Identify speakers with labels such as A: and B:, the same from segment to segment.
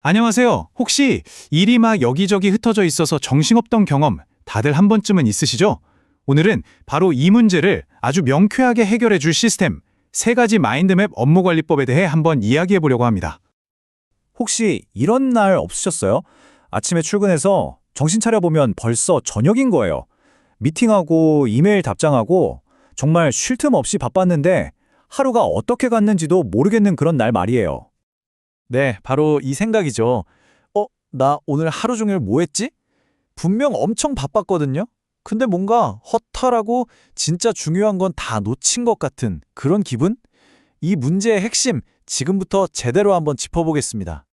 A: 안녕하세요. 혹시 일이 막 여기저기 흩어져 있어서 정신없던 경험 다들 한 번쯤은 있으시죠? 오늘은 바로 이 문제를 아주 명쾌하게 해결해 줄 시스템, 세 가지 마인드맵 업무관리법에 대해 한번 이야기해 보려고 합니다.
B: 혹시 이런 날 없으셨어요? 아침에 출근해서 정신 차려보면 벌써 저녁인 거예요. 미팅하고 이메일 답장하고 정말 쉴 틈 없이 바빴는데 하루가 어떻게 갔는지도 모르겠는 그런 날 말이에요. 네, 바로 이 생각이죠. 나 오늘 하루 종일 뭐 했지? 분명 엄청 바빴거든요? 근데 뭔가 허탈하고 진짜 중요한 건 다 놓친 것 같은 그런 기분? 이 문제의 핵심, 지금부터 제대로 한번 짚어보겠습니다.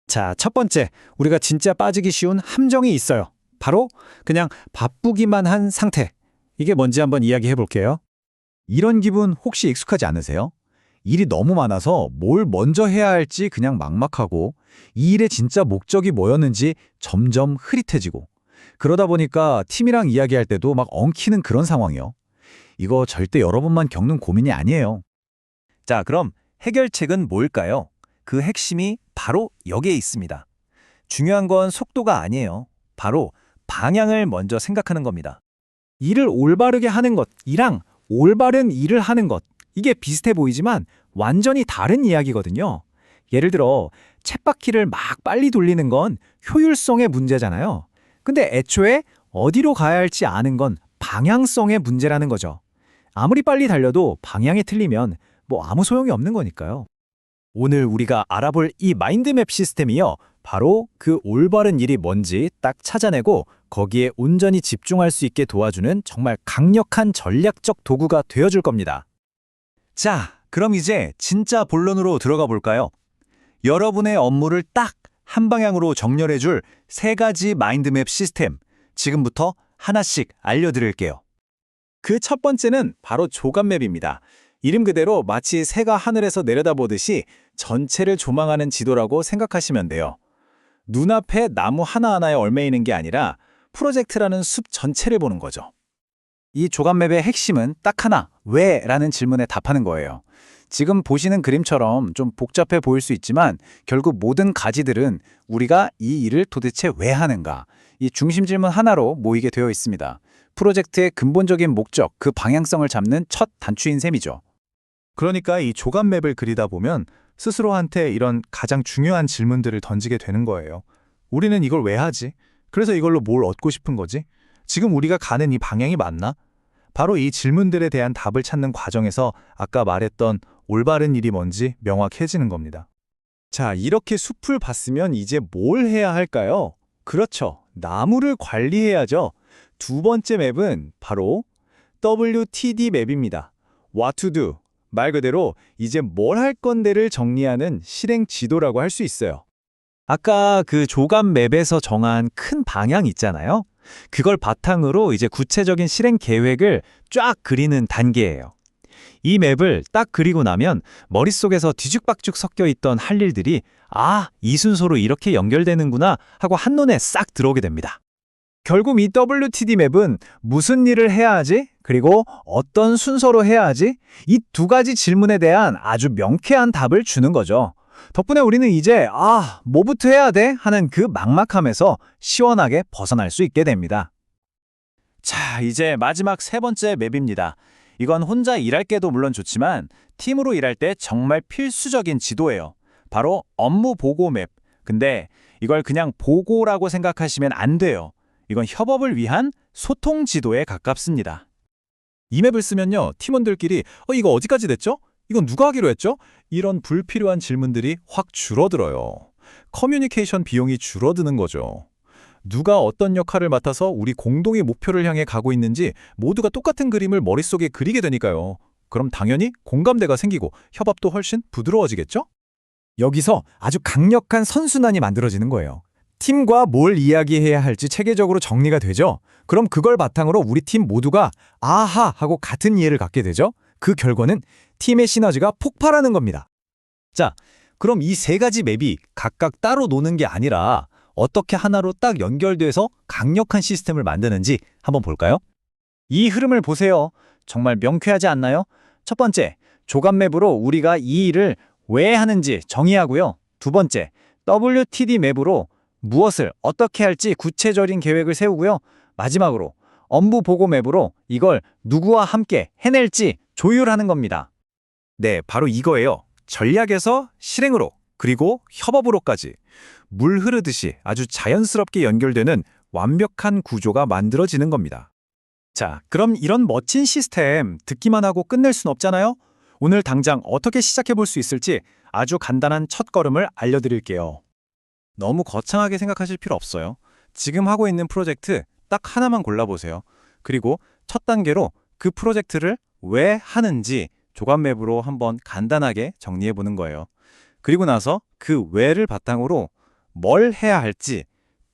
B: 자, 첫 번째, 우리가 진짜 빠지기 쉬운 함정이 있어요. 바로 그냥 바쁘기만 한 상태. 이게 뭔지 한번 이야기해 볼게요. 이런 기분 혹시 익숙하지 않으세요? 일이 너무 많아서 뭘 먼저 해야 할지 그냥 막막하고 이 일의 진짜 목적이 뭐였는지 점점 흐릿해지고 그러다 보니까 팀이랑 이야기할 때도 막 엉키는 그런 상황이요. 이거 절대 여러분만 겪는 고민이 아니에요. 자, 그럼 해결책은 뭘까요? 그 핵심이 바로 여기에 있습니다. 중요한 건 속도가 아니에요. 바로 방향을 먼저 생각하는 겁니다. 일을 올바르게 하는 것이랑 올바른 일을 하는 것, 이게 비슷해 보이지만 완전히 다른 이야기거든요. 예를 들어 쳇바퀴를 막 빨리 돌리는 건 효율성의 문제잖아요. 근데 애초에 어디로 가야 할지 아는 건 방향성의 문제라는 거죠. 아무리 빨리 달려도 방향이 틀리면 뭐 아무 소용이 없는 거니까요. 오늘 우리가 알아볼 이 마인드맵 시스템이요. 바로 그 올바른 일이 뭔지 딱 찾아내고 거기에 온전히 집중할 수 있게 도와주는 정말 강력한 전략적 도구가 되어줄 겁니다. 자, 그럼 이제 진짜 본론으로 들어가 볼까요? 여러분의 업무를 딱 한 방향으로 정렬해줄 세 가지 마인드맵 시스템, 지금부터 하나씩 알려드릴게요. 그 첫 번째는 바로 조감맵입니다. 이름 그대로 마치 새가 하늘에서 내려다보듯이 전체를 조망하는 지도라고 생각하시면 돼요. 눈앞에 나무 하나하나에 얽매이는 게 아니라 프로젝트라는 숲 전체를 보는 거죠. 이 조감맵의 핵심은 딱 하나, 왜? 라는 질문에 답하는 거예요. 지금 보시는 그림처럼 좀 복잡해 보일 수 있지만 결국 모든 가지들은 우리가 이 일을 도대체 왜 하는가? 이 중심 질문 하나로 모이게 되어 있습니다. 프로젝트의 근본적인 목적, 그 방향성을 잡는 첫 단추인 셈이죠.
C: 그러니까 이 조감맵을 그리다 보면 스스로한테 이런 가장 중요한 질문들을 던지게 되는 거예요. 우리는 이걸 왜 하지? 그래서 이걸로 뭘 얻고 싶은 거지? 지금 우리가 가는 이 방향이 맞나? 바로 이 질문들에 대한 답을 찾는 과정에서 아까 말했던 올바른 일이 뭔지 명확해지는 겁니다.
B: 자, 이렇게 숲을 봤으면 이제 뭘 해야 할까요? 그렇죠. 나무를 관리해야죠. 두 번째 맵은 바로 WTD 맵입니다. What to do. 말 그대로 이제 뭘 할 건데를 정리하는 실행 지도라고 할 수 있어요. 아까 그 조감 맵에서 정한 큰 방향 있잖아요. 그걸 바탕으로 이제 구체적인 실행 계획을 쫙 그리는 단계예요. 이 맵을 딱 그리고 나면 머릿속에서 뒤죽박죽 섞여 있던 할 일들이 이 순서로 이렇게 연결되는구나 하고 한눈에 싹 들어오게 됩니다. 결국 이 WTD 맵은 무슨 일을 해야 하지? 그리고 어떤 순서로 해야 하지? 이 두 가지 질문에 대한 아주 명쾌한 답을 주는 거죠. 덕분에 우리는 이제 뭐부터 해야 돼? 하는 그 막막함에서 시원하게 벗어날 수 있게 됩니다. 자, 이제 마지막 세 번째 맵입니다. 이건 혼자 일할 때도 물론 좋지만 팀으로 일할 때 정말 필수적인 지도예요. 바로 업무 보고 맵. 근데 이걸 그냥 보고라고 생각하시면 안 돼요. 이건 협업을 위한 소통 지도에 가깝습니다. 이 맵을 쓰면요, 팀원들끼리 이거 어디까지 됐죠? 이건 누가 하기로 했죠? 이런 불필요한 질문들이 확 줄어들어요. 커뮤니케이션 비용이 줄어드는 거죠. 누가 어떤 역할을 맡아서 우리 공동의 목표를 향해 가고 있는지 모두가 똑같은 그림을 머릿속에 그리게 되니까요. 그럼 당연히 공감대가 생기고 협업도 훨씬 부드러워지겠죠? 여기서 아주 강력한 선순환이 만들어지는 거예요. 팀과 뭘 이야기해야 할지 체계적으로 정리가 되죠? 그럼 그걸 바탕으로 우리 팀 모두가 아하 하고 같은 이해를 갖게 되죠? 그 결과는 팀의 시너지가 폭발하는 겁니다. 자, 그럼 이 세 가지 맵이 각각 따로 노는 게 아니라 어떻게 하나로 딱 연결돼서 강력한 시스템을 만드는지 한번 볼까요? 이 흐름을 보세요. 정말 명쾌하지 않나요? 첫 번째, 조감맵으로 우리가 이 일을 왜 하는지 정의하고요. 두 번째, WTD 맵으로 무엇을 어떻게 할지 구체적인 계획을 세우고요. 마지막으로 업무 보고 맵으로 이걸 누구와 함께 해낼지 조율하는 겁니다.
C: 네, 바로 이거예요. 전략에서 실행으로, 그리고 협업으로까지 물 흐르듯이 아주 자연스럽게 연결되는 완벽한 구조가 만들어지는 겁니다.
B: 자, 그럼 이런 멋진 시스템 듣기만 하고 끝낼 순 없잖아요? 오늘 당장 어떻게 시작해 볼 수 있을지 아주 간단한 첫걸음을 알려드릴게요.
C: 너무 거창하게 생각하실 필요 없어요. 지금 하고 있는 프로젝트 딱 하나만 골라보세요. 그리고 첫 단계로 그 프로젝트를 왜 하는지 조각맵으로 한번 간단하게 정리해 보는 거예요. 그리고 나서 그 왜를 바탕으로 뭘 해야 할지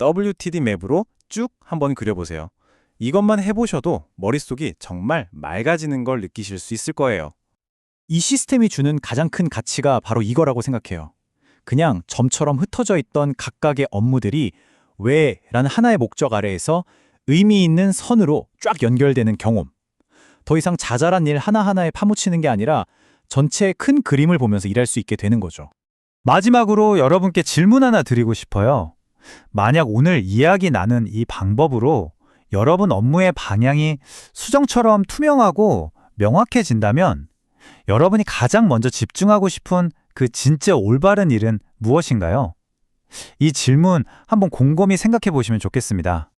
C: WTD 맵으로 쭉 한번 그려보세요. 이것만 해보셔도 머릿속이 정말 맑아지는 걸 느끼실 수 있을 거예요.
B: 이 시스템이 주는 가장 큰 가치가 바로 이거라고 생각해요. 그냥 점처럼 흩어져 있던 각각의 업무들이 왜라는 하나의 목적 아래에서 의미 있는 선으로 쫙 연결되는 경험. 더 이상 자잘한 일 하나하나에 파묻히는 게 아니라 전체의 큰 그림을 보면서 일할 수 있게 되는 거죠.
A: 마지막으로 여러분께 질문 하나 드리고 싶어요. 만약 오늘 이야기 나눈 이 방법으로 여러분 업무의 방향이 수정처럼 투명하고 명확해진다면 여러분이 가장 먼저 집중하고 싶은 그 진짜 올바른 일은 무엇인가요? 이 질문 한번 곰곰이 생각해 보시면 좋겠습니다.